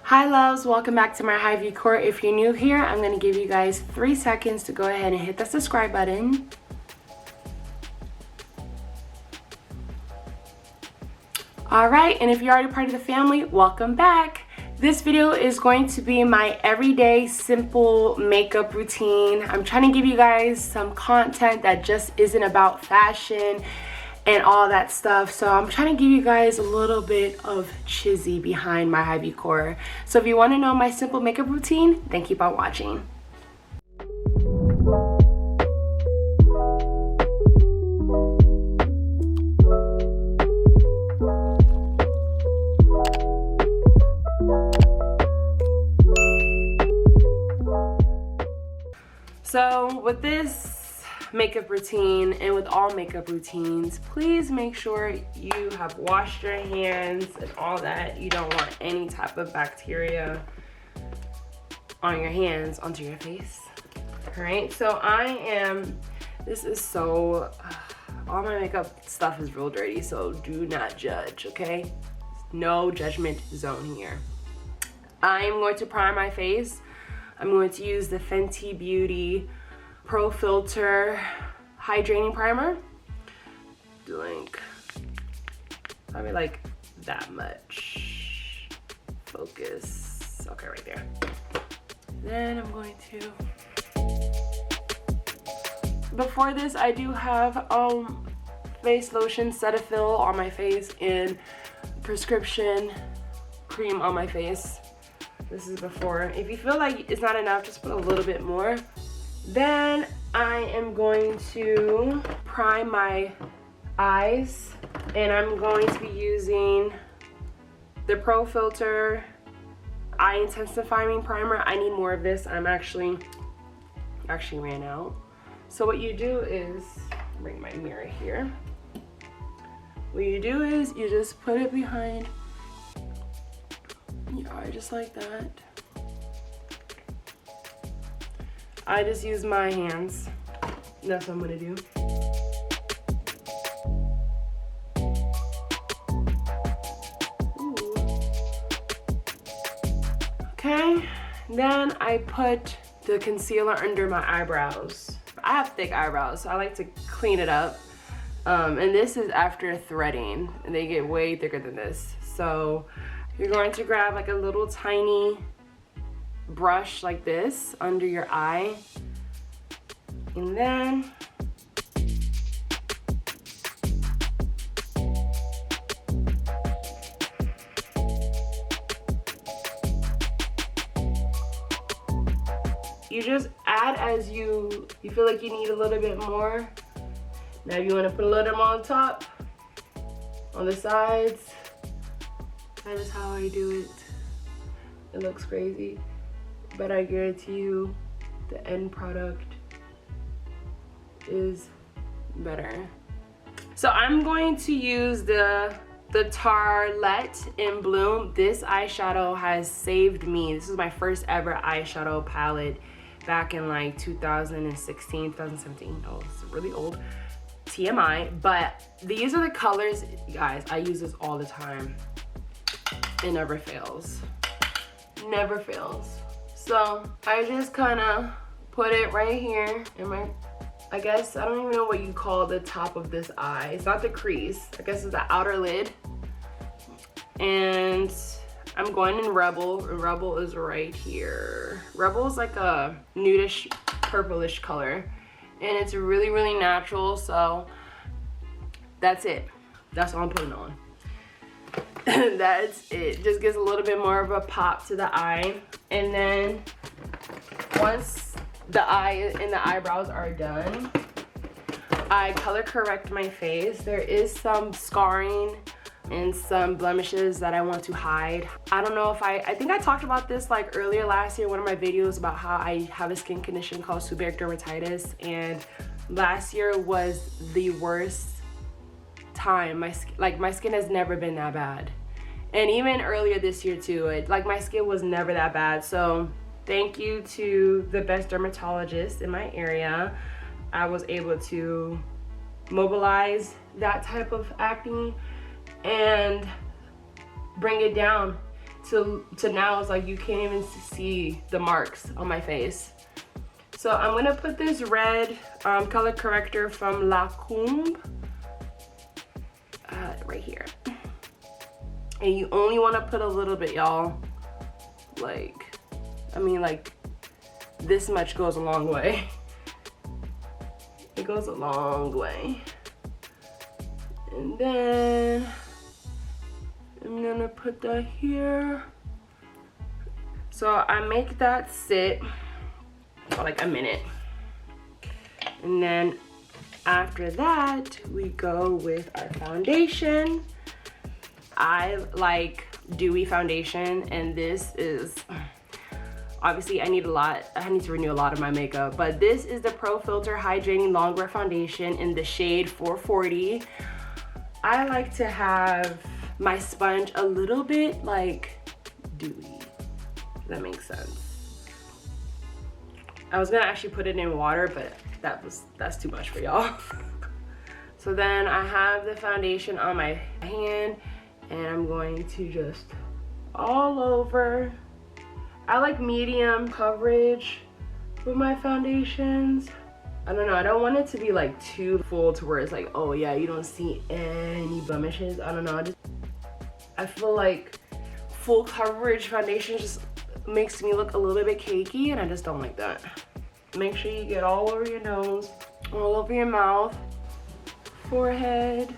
Hi loves, welcome back to my Hydrating. If you're new here, I'm going to give you guys 3 seconds to go ahead and hit that subscribe button. Alright, and if you're already part of the family, welcome back. This video is going to be my everyday simple makeup routine. I'm trying to give you guys some content that just isn't about fashion and all that stuff. So I'm trying to give you guys a little bit of chizzy behind my Hydrating. So if you want to know my simple makeup routine, then keep on watching. So with this makeup routine, and with all makeup routines, please make sure you have washed your hands and all that. You don't want any type of bacteria on your hands onto your face. All right, so all my makeup stuff is real dirty, so do not judge, okay? No judgment zone here. I am going to prime my face. I'm going to use the Fenty Beauty Pro Filt'R Hydrating Primer. Doing probably like that much. Focus. Okay, right there. Then I'm going to... Before this, I do have face lotion, Cetaphil on my face, and prescription cream on my face. This is before. If you feel like it's not enough, just put a little bit more. Then I am going to prime my eyes, and I'm going to be using the Pro Filt'R Eye Intensifying Primer. I need more of this. I'm actually ran out. So what you do is, bring my mirror here. What you do is you just put it behind your eye, just like that. I just use my hands. That's what I'm gonna do. Ooh. Okay, then I put the concealer under my eyebrows. I have thick eyebrows, so I like to clean it up. And this is after threading, and they get way thicker than this. So you're going to grab like a little tiny brush like this under your eye, and then you just add as you feel like you need a little bit more. Now if you want to put a little more on top, on the sides, that is how I do it. It looks crazy, but I guarantee you the end product is better. So I'm going to use the Tartlette in Bloom. This eyeshadow has saved me. This is my first ever eyeshadow palette back in like 2016, 2017. Oh, it's really old. TMI, but these are the colors, guys. I use this all the time. It never fails. Never fails. So I just kind of put it right here in my, I guess, I don't even know what you call the top of this eye. It's not the crease. I guess it's the outer lid. And I'm going in Rebel. Rebel is right here. Rebel is like a nudish, purplish color. And it's really, really natural. So that's it. That's all I'm putting on. That's it. Just gives a little bit more of a pop to the eye. And then once the eye and the eyebrows are done, I color correct my face. There is some scarring and some blemishes that I want to hide. I don't know if I think I talked about this like earlier last year in one of my videos about how I have a skin condition called seborrheic dermatitis, and last year was the worst time. My skin has never been that bad, and even earlier this year too, my skin was never that bad. So thank you to the best dermatologist in my area. I was able to mobilize that type of acne and bring it down to now it's like you can't even see the marks on my face. So I'm gonna put this red color corrector from Lancome right here. And you only want to put a little bit, y'all. Like, I mean, like, this much goes a long way. It goes a long way. And then I'm gonna put that here. So I make that sit for like a minute. And then after that, we go with our foundation. I like dewy foundation, and this is, obviously I need to renew a lot of my makeup, but this is the Pro Filt'R Hydrating Longwear Foundation in the shade 440. I like to have my sponge a little bit like dewy, if that makes sense. I was gonna actually put it in water, but that's too much for y'all. So then I have the foundation on my hand, and I'm going to just all over. I like medium coverage with my foundations. I don't know, I don't want it to be like too full to where it's like, oh yeah, you don't see any blemishes. I don't know, I feel like full coverage foundation just makes me look a little bit cakey, and I just don't like that. Make sure you get all over your nose, all over your mouth, forehead.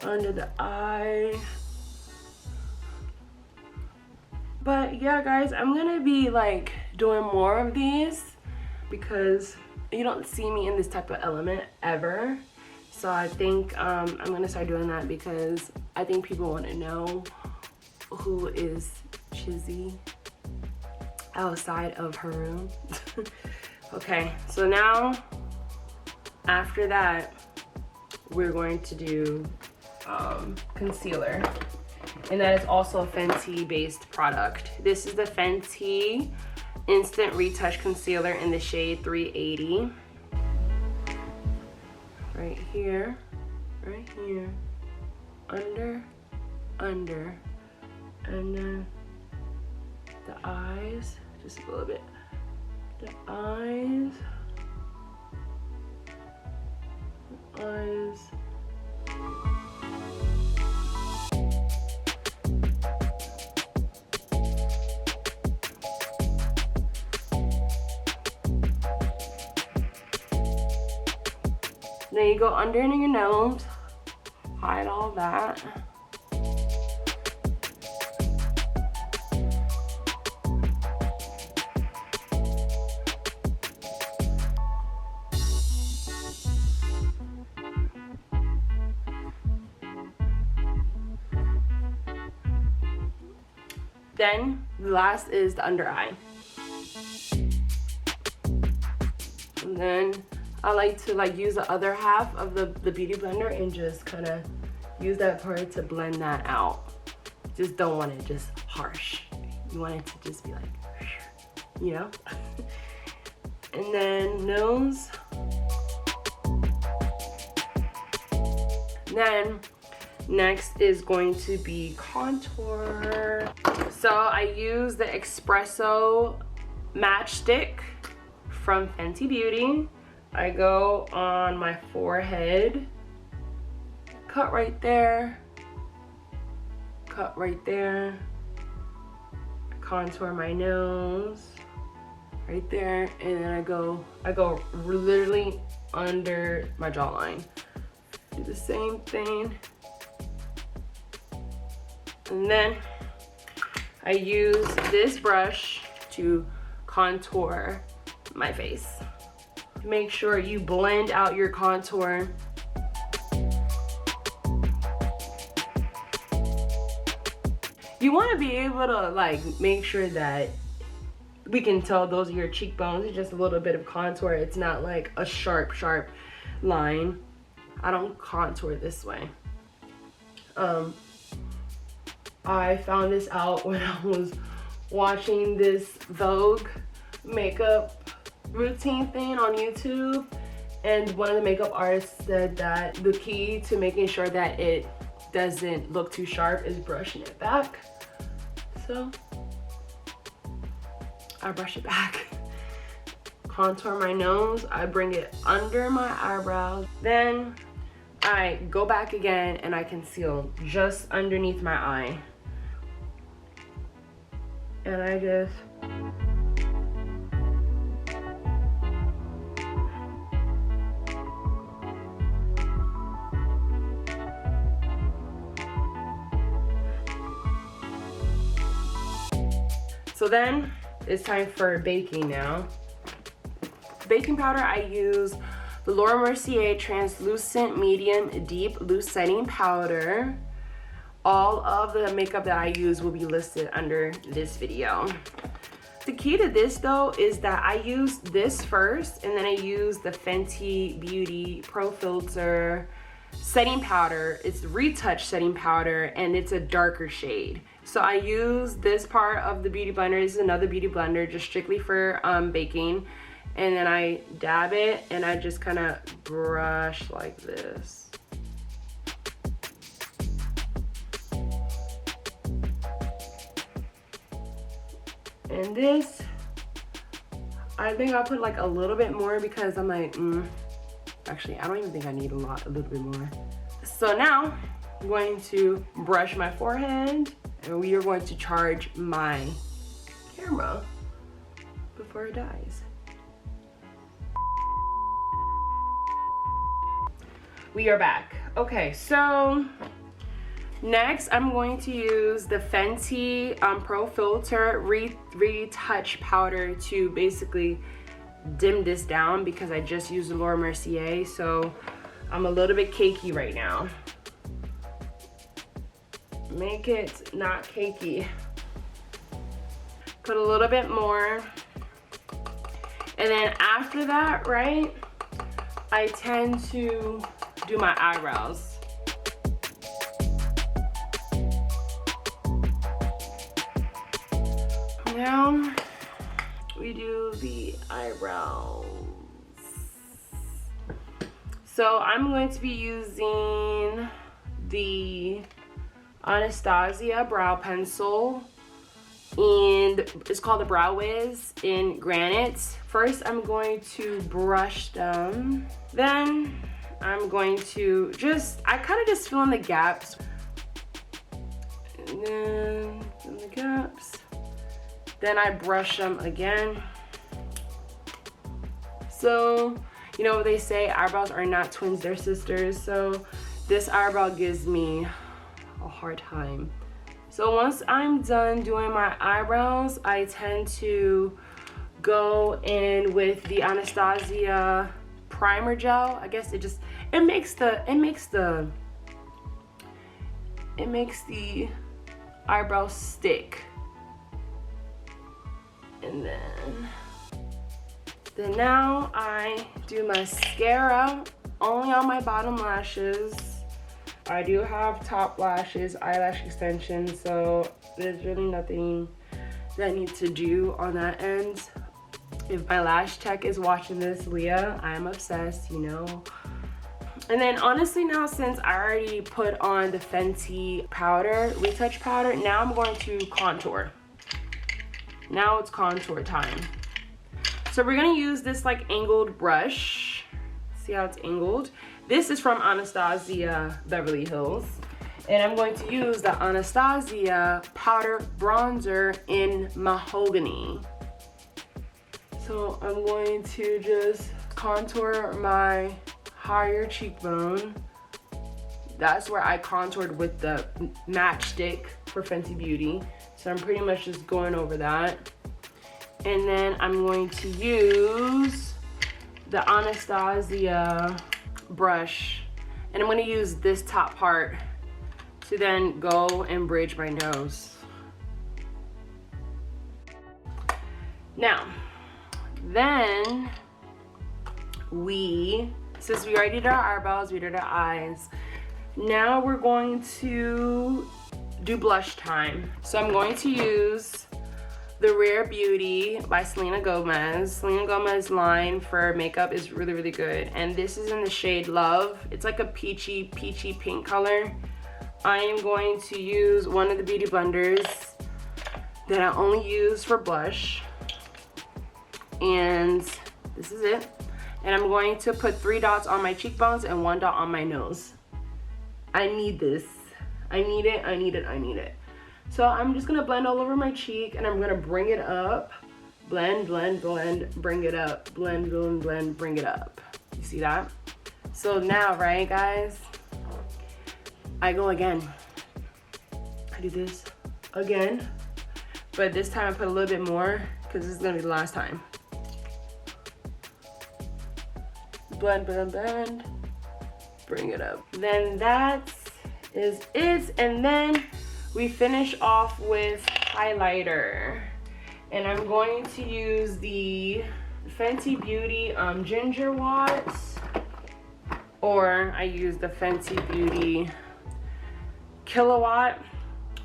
Under the eye. But yeah, guys, I'm gonna be like doing more of these because you don't see me in this type of element ever. So I think I'm gonna start doing that because I think people want to know who is Chizzy outside of her room. Okay, so now after that, we're going to do concealer, and that is also a Fenty based product. This is the Fenty Instant Retouch Concealer in the shade 380. Right here, under, and then the eyes, just a little bit. The eyes. Then you go under your nose, hide all that. Then the last is the under eye. And then I like to use the other half of the beauty blender and just kind of use that part to blend that out. Just don't want it just harsh. You want it to just be like, you know? And then nose. Then next is going to be contour. So I use the Espresso matchstick from Fenty Beauty. I go on my forehead, cut right there, contour my nose right there, and then I go literally under my jawline. Do the same thing. And then I use this brush to contour my face. Make sure you blend out your contour. You want to be able to make sure that we can tell those are your cheekbones. It's just a little bit of contour. It's not like a sharp line. I don't contour this way. I found this out when I was watching this Vogue makeup routine thing on YouTube, And one of the makeup artists said that the key to making sure that it doesn't look too sharp is brushing it back. So I brush it back. Contour my nose, I bring it under my eyebrows. Then I go back again and I conceal just underneath my eye. And I just so then it's time for baking now. Baking powder, I use the Mercier Translucent Medium Deep Loose Setting Powder. All of the makeup that I use will be listed under this video. The key to this though is that I use this first and then I use the Fenty Beauty Pro Filt'R setting powder. It's Retouch setting powder and it's a darker shade. So I use this part of the beauty blender. This is another beauty blender just strictly for baking. And then I dab it and I just kind of brush like this. And this, I think I'll put like a little bit more because I'm like, actually, I don't even think I need a little bit more. So now I'm going to brush my forehead and we are going to charge my camera before it dies. We are back. Okay, so next I'm going to use the Fenty Pro Filt'R Retouch powder to basically dim this down because I just used the Mercier, so I'm a little bit cakey right now. Make it not cakey. Put a little bit more. And then after that, right, I tend to do my eyebrows. Now we do the eyebrows. So I'm going to be using the Anastasia brow pencil and it's called the Brow Wiz in Granite. First I'm going to brush them, then I'm going to I kind of just fill in the gaps. And then fill in the gaps. Then I brush them again. So, you know what they say, eyebrows are not twins, they're sisters. So this eyebrow gives me a hard time. So once I'm done doing my eyebrows, I tend to go in with the Anastasia primer gel. I guess it makes the eyebrow stick. And then now I do mascara only on my bottom lashes. I do have top lashes, eyelash extensions, so there's really nothing that I need to do on that end. If my lash tech is watching this, Leah, I'm obsessed, you know. And then honestly now, since I already put on the Fenty powder, Retouch powder, now I'm going to contour. Now it's contour time. So we're gonna use this like angled brush. See how it's angled? This is from Anastasia Beverly Hills. And I'm going to use the Anastasia powder bronzer in Mahogany. So I'm going to just contour my higher cheekbone. That's where I contoured with the matchstick for Fenty Beauty. So I'm pretty much just going over that. And then I'm going to use the Anastasia brush. And I'm going to use this top part to then go and bridge my nose. Now, then since we already did our eyebrows, we did our eyes, now we're going to do blush time. So I'm going to use the Rare Beauty by Selena Gomez. Selena Gomez line for makeup is really, really good. And this is in the shade Love. It's like a peachy pink color. I am going to use one of the beauty blenders that I only use for blush. And this is it. And I'm going to put 3 dots on my cheekbones and 1 dot on my nose. I need this. I need it, I need it, I need it. So I'm just gonna blend all over my cheek and I'm gonna bring it up. Blend, blend, blend, bring it up. Blend, blend, blend, bring it up. You see that? So now, right guys, I go again. I do this again, but this time I put a little bit more because this is gonna be the last time. Blend, blend, blend, bring it up. Then that is it, and then we finish off with highlighter. And I'm going to use the Fenty Beauty Ginger Watts, or I use the Fenty Beauty Kilowatt,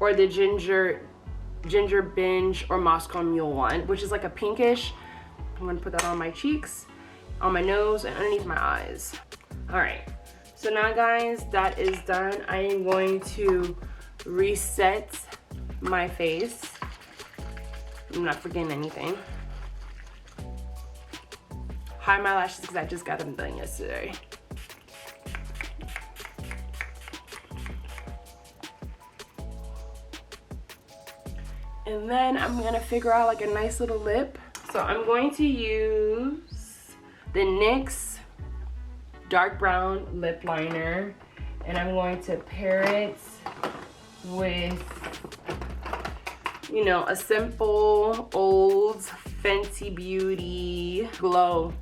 or the Ginger Binge or Moscow Mule one, which is like a pinkish. I'm gonna put that on my cheeks, on my nose, and underneath my eyes. All right, so now guys, that is done. I am going to reset my face. I'm not forgetting anything. Hide my lashes because I just got them done yesterday. And then I'm gonna figure out like a nice little lip. So I'm going to use the NYX dark brown lip liner, and I'm going to pair it with, you know, a simple old Fenty Beauty Glow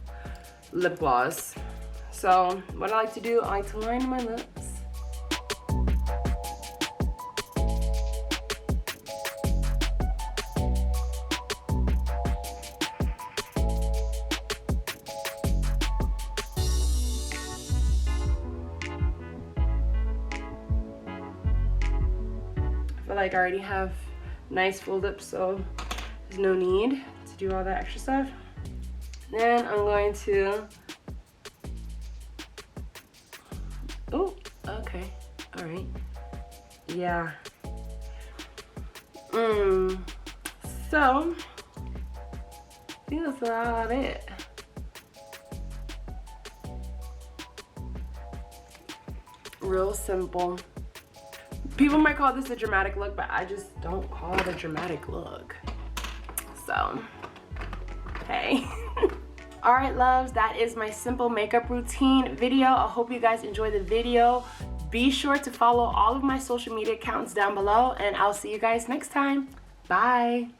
lip gloss. So what I like to do, I like to line my lips. I feel like I already have nice full lips, so there's no need to do all that extra stuff. Then I'm going to, oh, okay, all right, yeah. So I think that's about it. Real simple. People might call this a dramatic look, but I just don't call it a dramatic look. So, hey. All right, loves, that is my simple makeup routine video. I hope you guys enjoyed the video. Be sure to follow all of my social media accounts down below, and I'll see you guys next time. Bye.